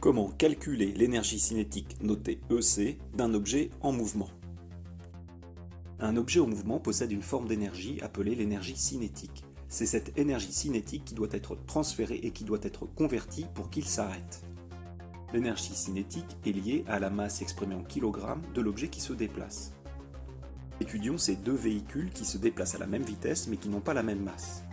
Comment calculer l'énergie cinétique notée EC d'un objet en mouvement? Un objet en mouvement possède une forme d'énergie appelée l'énergie cinétique. C'est cette énergie cinétique qui doit être transférée et qui doit être convertie pour qu'il s'arrête. L'énergie cinétique est liée à la masse exprimée en kilogrammes de l'objet qui se déplace. Étudions ces deux véhicules qui se déplacent à la même vitesse mais qui n'ont pas la même masse.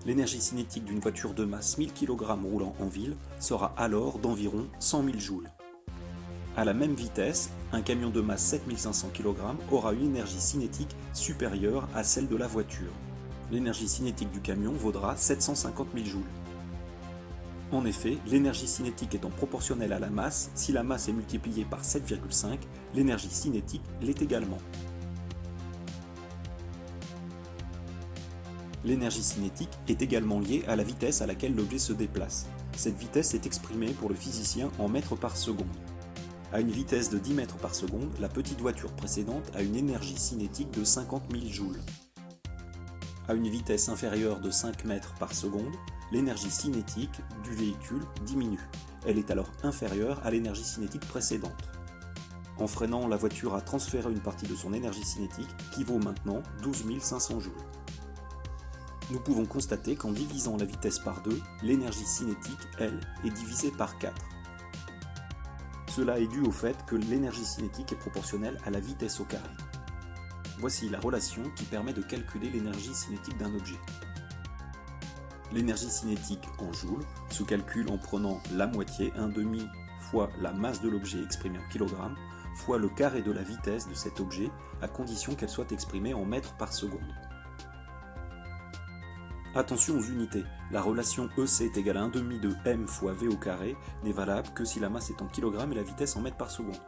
L'énergie cinétique d'une voiture de masse 1000 kg roulant en ville sera alors d'environ 100 000 joules. À la même vitesse, un camion de masse 7500 kg aura une énergie cinétique supérieure à celle de la voiture. L'énergie cinétique du camion vaudra 750 000 joules. En effet, l'énergie cinétique étant proportionnelle à la masse, si la masse est multipliée par 7,5, l'énergie cinétique l'est également. L'énergie cinétique est également liée à la vitesse à laquelle l'objet se déplace. Cette vitesse est exprimée pour le physicien en mètres par seconde. À une vitesse de 10 mètres par seconde, la petite voiture précédente a une énergie cinétique de 50 000 joules. À une vitesse inférieure de 5 mètres par seconde, l'énergie cinétique du véhicule diminue. Elle est alors inférieure à l'énergie cinétique précédente. En freinant, la voiture a transféré une partie de son énergie cinétique qui vaut maintenant 12 500 joules. Nous pouvons constater qu'en divisant la vitesse par 2, l'énergie cinétique, elle, est divisée par 4. Cela est dû au fait que l'énergie cinétique est proportionnelle à la vitesse au carré. Voici la relation qui permet de calculer l'énergie cinétique d'un objet. L'énergie cinétique en joules se calcule en prenant la moitié, 1/2 fois la masse de l'objet exprimée en kilogrammes, fois le carré de la vitesse de cet objet, à condition qu'elle soit exprimée en mètres par seconde. Attention aux unités, la relation EC est égale à 1/2 de m fois v au carré n'est valable que si la masse est en kilogrammes et la vitesse en mètres par seconde.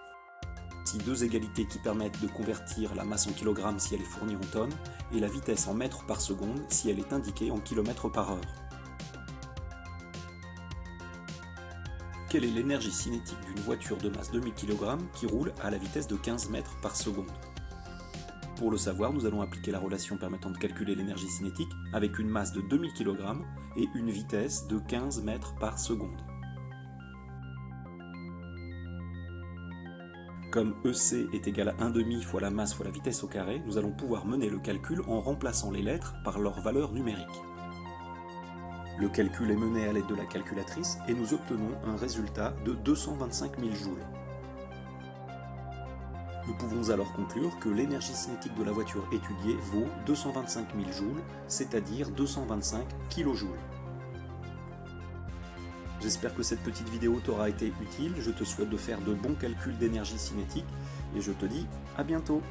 Voici deux égalités qui permettent de convertir la masse en kilogrammes si elle est fournie en tonnes et la vitesse en mètres par seconde si elle est indiquée en kilomètres par heure. Quelle est l'énergie cinétique d'une voiture de masse 2000 kg qui roule à la vitesse de 15 mètres par seconde? Pour le savoir, nous allons appliquer la relation permettant de calculer l'énergie cinétique avec une masse de 2000 kg et une vitesse de 15 mètres par seconde. Comme EC est égal à 1/2 fois la masse fois la vitesse au carré, nous allons pouvoir mener le calcul en remplaçant les lettres par leur valeur numérique. Le calcul est mené à l'aide de la calculatrice et nous obtenons un résultat de 225 000 joules. Nous pouvons alors conclure que l'énergie cinétique de la voiture étudiée vaut 225 000 joules, c'est-à-dire 225 kJ. J'espère que cette petite vidéo t'aura été utile, je te souhaite de faire de bons calculs d'énergie cinétique et je te dis à bientôt.